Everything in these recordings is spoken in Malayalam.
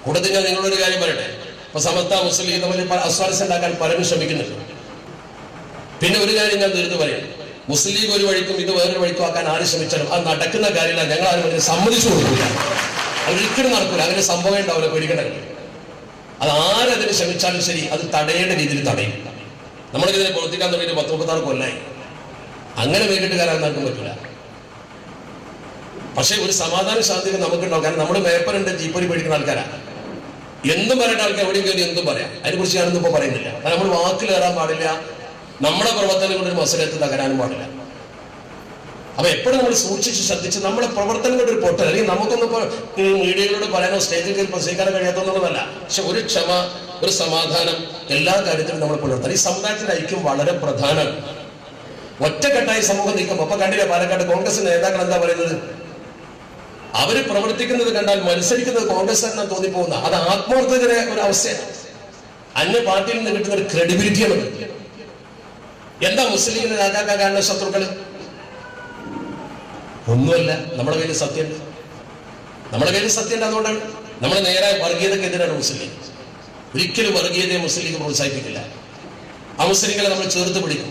കൂട്ടത്തിൽ ഞാൻ നിങ്ങളൊരു കാര്യം പറയട്ടെ. ഇപ്പൊ സമസ്ത മുസ്ലിം ലീഗ് തമ്മിൽ അസ്വാരസ്യം ഉണ്ടാക്കാൻ പലരും ശ്രമിക്കുന്നുണ്ട്. പിന്നെ ഒരു കാര്യം ഞാൻ തീർത്ത് പറയാം, മുസ്ലിം ലീഗ് ഒരു വഴിക്കും ഇത് വേറൊരു വഴിക്കും ആക്കാൻ ആര് ശ്രമിച്ചാലും അത് നടക്കുന്ന കാര്യമില്ല. ഞങ്ങൾ ആരും അതിനെ സമ്മതിച്ചു കൊടുക്കില്ല. അതൊരിക്കലും നടക്കില്ല. അങ്ങനെ സംഭവം ഉണ്ടാവില്ല, പേടിക്കേണ്ട. അത് ആരതിന് ശ്രമിച്ചാലും ശരി, അത് തടയേണ്ട രീതിയിൽ തടയും. നമ്മളിതിനെ പ്രവർത്തിക്കാൻ തുടങ്ങിയിട്ട് 10-36 കൊല്ലായി. അങ്ങനെ വേണ്ടിട്ടുകാരാൻ നടക്കാൻ പറ്റില്ല. പക്ഷെ ഒരു സമാധാന ശാന്തിക്ക് നമുക്കുണ്ടാവും. കാരണം നമ്മൾ പേപ്പറുണ്ട്, ജീപ്പരി പേടിക്കുന്ന ആൾക്കാരാണ്. എന്തും പറയേണ്ട ആൾക്കാർ എവിടെയും കയറി എന്തും പറയാം. അതിനെക്കുറിച്ച് ഞാനൊന്നും ഇപ്പൊ പറയുന്നില്ല. കാരണം നമ്മൾ വാക്കിൽ കയറാൻ പാടില്ല, നമ്മുടെ പ്രവർത്തനങ്ങളുടെ ഒരു മസലത്ത് തകരാനും പാടില്ല. അപ്പൊ എപ്പോഴും നമ്മൾ സൂക്ഷിച്ച് ശ്രദ്ധിച്ച് നമ്മുടെ പ്രവർത്തനങ്ങളുടെ ഒരു പൊട്ടൽ, അല്ലെങ്കിൽ നമുക്കൊന്നും ഇപ്പൊ മീഡിയകളോട് പറയാനോ സ്റ്റേജിൽ കയറി പ്രസംഗിക്കാനോ കഴിയാത്തതൊന്നുമല്ല. പക്ഷെ ഒരു ക്ഷമ, ഒരു സമാധാനം എല്ലാ കാര്യത്തിലും നമ്മൾ പുലർത്തണം. ഈ സമുദായത്തിന്റെ ഐക്യം വളരെ പ്രധാനമാണ്. ഒറ്റക്കെട്ടായി സമൂഹം നീക്കുമ്പോൾ അപ്പൊ കണ്ടില്ല പാലക്കാട് കോൺഗ്രസ് നേതാക്കൾ എന്താ പറയുന്നത്? അവര് പ്രവർത്തിക്കുന്നത് കണ്ടാൽ മത്സരിക്കുന്നത് കോൺഗ്രസ് എന്നാണ് തോന്നിപ്പോകുന്ന. അത് ആത്മഹത്യയുടെ ഒരു അവസ്ഥയാണ്. അന്യ പാർട്ടിയിൽ നിന്ന് കിട്ടുന്ന ഒരു ക്രെഡിബിലിറ്റിയാണ്. എന്താ മുസ്ലിം ലീഗിനെ നേതാക്കാൻ കാരണം ശത്രുക്കള്? ഒന്നുമല്ല, നമ്മുടെ കയ്യിൽ സത്യമുണ്ട്. നമ്മുടെ കയ്യിൽ സത്യമുണ്ട്. അതുകൊണ്ടാണ് നമ്മൾ നേരെ വർഗീയതക്കെതിരാണ് മുസ്ലിം ലീഗ്. ഒരിക്കലും വർഗീയതയെ മുസ്ലിം ലീഗ് പ്രോത്സാഹിപ്പിക്കില്ല. ആ മുസ്ലിങ്ങളെ നമ്മൾ ചേർത്ത് പിടിക്കും.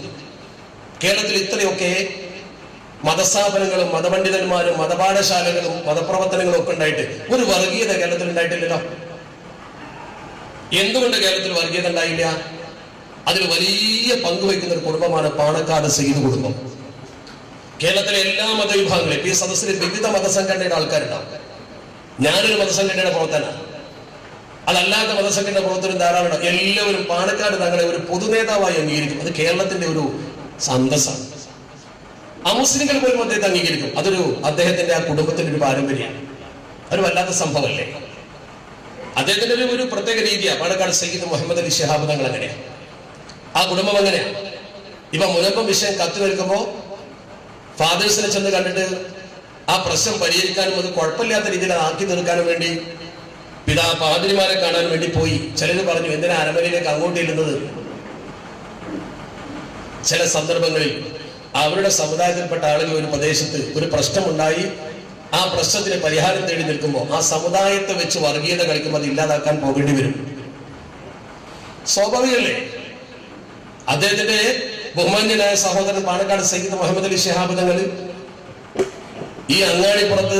കേരളത്തിൽ ഇത്രയൊക്കെ മതസ്ഥാപനങ്ങളും മതപണ്ഡിതന്മാരും മതപാഠശാലകളും മതപ്രവർത്തനങ്ങളും ഒക്കെ ഉണ്ടായിട്ട് ഒരു വർഗീയത കേരളത്തിൽ ഉണ്ടായിട്ടില്ലല്ലോ. എന്തുകൊണ്ട് കേരളത്തിൽ വർഗീയത ഉണ്ടായില്ല? അതിൽ വലിയ പങ്കുവയ്ക്കുന്ന ഒരു കുടുംബമാണ് പാണക്കാട് സയ്യിദ് കുടുംബം. കേരളത്തിലെ എല്ലാ മതവിഭാഗങ്ങളും ഈ സദസ്സിൽ വിവിധ മതസംഘടനയുടെ ആൾക്കാരുണ്ടാവും. ഞാനൊരു മതസംഘടനയുടെ പ്രവർത്തനമാണ്. അതല്ലാത്ത മതസംഘടന പ്രവർത്തനം ധാരാളം. എല്ലാവരും പാണക്കാട് തങ്ങളെ ഒരു പൊതുനേതാവായി അംഗീകരിക്കും. അത് കേരളത്തിന്റെ ഒരു സന്തസ്സാണ്. അമുസ്ലിങ്ങൾ പോലും അദ്ദേഹത്തെ അംഗീകരിക്കും. അതൊരു അദ്ദേഹത്തിന്റെ ആ കുടുംബത്തിന്റെ ഒരു പാരമ്പര്യമാണ്. അതൊരു വല്ലാത്ത സംഭവമല്ലേ? അദ്ദേഹത്തിന്റെ ഒരു പ്രത്യേക രീതിയാണ്. പാണക്കാട് സയ്യിദ് മുഹമ്മദ് അലി ശിഹാബ് തങ്ങൾ അങ്ങനെയാണ്. ആ കുടുംബം അങ്ങനെയാണ്. ഇപ്പൊ മുനമ്പം വിഷയം കത്തി നിൽക്കുമ്പോ ഫാദേഴ്സിനെ ചെന്ന് കണ്ടിട്ട് ആ പ്രശ്നം പരിഹരിക്കാനും അത് കുഴപ്പമില്ലാത്ത രീതിയിൽ ആക്കി തീർക്കാനും വേണ്ടി പാതിരിമാരെ കാണാൻ വേണ്ടി പോയി. ചിലര് പറഞ്ഞു, എന്തിനാ അരമനയിലേക്ക് അങ്ങോട്ട് ചെല്ലുന്നത്? ചില സന്ദർഭങ്ങളിൽ അവരുടെ സമുദായത്തിൽപ്പെട്ട ആളുകൾ ഒരു പ്രദേശത്ത് ഒരു പ്രശ്നമുണ്ടായി, ആ പ്രശ്നത്തിന് പരിഹാരം തേടി നിൽക്കുമ്പോൾ ആ സമുദായത്തെ വെച്ച് വർഗീയത കളിക്കുമ്പോൾ അത് ഇല്ലാതാക്കാൻ പോകേണ്ടി വരും. സ്വാഭാവികല്ലേ? അദ്ദേഹത്തിന്റെ ബഹുമാന്യനായ സഹോദരൻ പാണക്കാട് സയ്യിദ് മുഹമ്മദ് അലി ശിഹാബ് തങ്ങൾ ഈ അങ്ങാടിപ്പുറത്ത്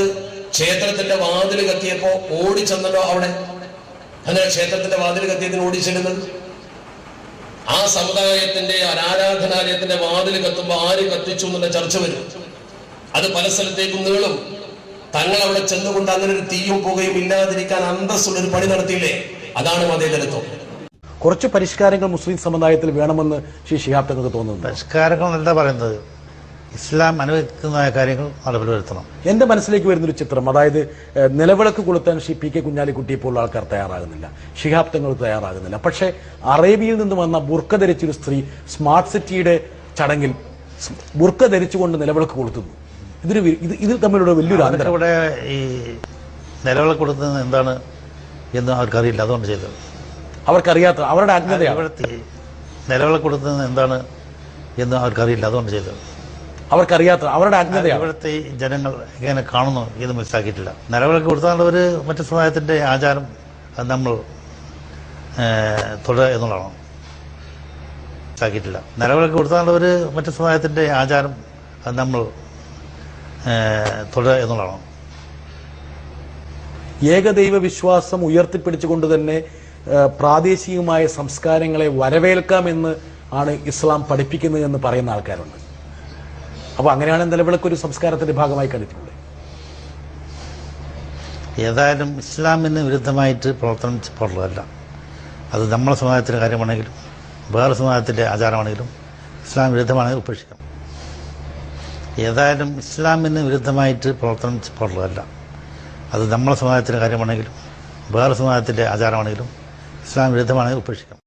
ക്ഷേത്രത്തിന്റെ വാതിൽ കത്തിയപ്പോ ഓടിച്ചെന്നല്ലോ അവിടെ. അങ്ങനെ ക്ഷേത്രത്തിന്റെ വാതിൽ കത്തിയതിന് ഓടിച്ചെല്ലുന്നത് ആ സമുദായത്തിന്റെ ആരാധനാലയത്തിന്റെ വാതിൽ കത്തുമ്പോ ആര് കത്തിച്ചു എന്നുള്ള ചർച്ച വരും. അത് പല സ്ഥലത്തേക്കും നീളും. തങ്ങൾ അവിടെ ചെന്നുകൊണ്ട് അങ്ങനെ ഒരു തീയും പുകയും ഇല്ലാതിരിക്കാൻ അന്തസ്സുള്ളൊരു പണി നടത്തിയില്ലേ? അതാണ് മതേതരത്വം. കുറച്ച് പരിഷ്കാരങ്ങൾ മുസ്ലിം സമുദായത്തിൽ വേണമെന്ന് ശ്രീ ശിഹാബ് തങ്ങൾക്ക് തോന്നുന്നു. പരിഷ്കാരങ്ങൾ എന്താ പറയുന്നത്? ഇസ്ലാം അനുവദിക്കുന്ന കാര്യങ്ങൾ നടപ്പിൽ വരുത്തണം. എന്റെ മനസ്സിലേക്ക് വരുന്നൊരു ചിത്രം, അതായത് നിലവിളക്ക് കൊളുത്താൻ ശ്രീ പി കെ കുഞ്ഞാലിക്കുട്ടിയെ പോലുള്ള ആൾക്കാർ തയ്യാറാകുന്നില്ല, ശിഹാബ് തങ്ങൾ തയ്യാറാകുന്നില്ല. പക്ഷേ അറേബ്യയിൽ നിന്ന് വന്ന ബുർക്ക ധരിച്ചൊരു സ്ത്രീ സ്മാർട്ട് സിറ്റിയുടെ ചടങ്ങിൽ ബുർക്ക ധരിച്ചുകൊണ്ട് നിലവിളക്ക് കൊളുത്തുന്നു. ഇത് തമ്മിലുള്ള വലിയൊരു അന്തരം. ഇവിടെ ഈ നിലവിളക്ക് കൊടുക്കുന്നത് എന്താണ് എന്ന് അവർക്കറിയില്ല, അതുകൊണ്ട് ചെയ്തത്. അവർക്കറിയാത്ത അവരുടെ അജ്ഞതയാണ്. ഇവിടുത്തെ നിലവിളക്ക് കൊടുക്കുന്നത് എന്താണ് എന്ന് അവർക്കറിയില്ല, അതുകൊണ്ട് ചെയ്തത്. അവർക്കറിയാത്ത അവരുടെ അജ്ഞതയാണ്. ഇവിടുത്തെ ജനങ്ങൾ എങ്ങനെ കാണുന്നു ഇത് മനസ്സിലാക്കിയിട്ടില്ല. നിലവിളക്ക് കൊടുത്താലുള്ള ഒരു മറ്റു സമുദായത്തിന്റെ ആചാരം അത് നമ്മൾ തുടരുക എന്നുള്ളതാണ്. മനസ്സിലാക്കിയിട്ടില്ല. നിലവിളക്ക് കൊടുത്താലുള്ള ഒരു മറ്റു സമുദായത്തിന്റെ ആചാരം അത് നമ്മൾ തുടരുക എന്നുള്ളതാണ്. ഏകദൈവ വിശ്വാസം ഉയർത്തിപ്പിടിച്ചുകൊണ്ട് തന്നെ പ്രാദേശികമായ സംസ്കാരങ്ങളെ വരവേൽക്കാമെന്ന് ആണ് ഇസ്ലാം പഠിപ്പിക്കുന്നത് എന്ന് പറയുന്ന ആൾക്കാരുണ്ട്. അപ്പൊ അങ്ങനെയാണ് നിലവിളക്ക് ഒരു സംസ്കാരത്തിന്റെ ഭാഗമായി കണ്ടിട്ടുള്ളത്. ഏതായാലും ഇസ്ലാമിന് വിരുദ്ധമായിട്ട് പ്രവർത്തനം പാടുള്ളതല്ല. അത് നമ്മുടെ സമുദായത്തിന്റെ കാര്യമാണെങ്കിലും വേറെ സമുദായത്തിന്റെ ആചാരമാണെങ്കിലും ഇസ്ലാം വിരുദ്ധമാണെങ്കിൽ ഉപേക്ഷിക്കാം. ഏതായാലും ഇസ്ലാമിന് വിരുദ്ധമായിട്ട് പ്രവർത്തനം പാടുള്ളതല്ല. അത് നമ്മുടെ സമുദായത്തിന്റെ കാര്യമാണെങ്കിലും വേറെ സമുദായത്തിന്റെ ആചാരമാണെങ്കിലും ഇസ്ലാം വിരുദ്ധമാണെങ്കിൽ ഉപേക്ഷിക്കാം.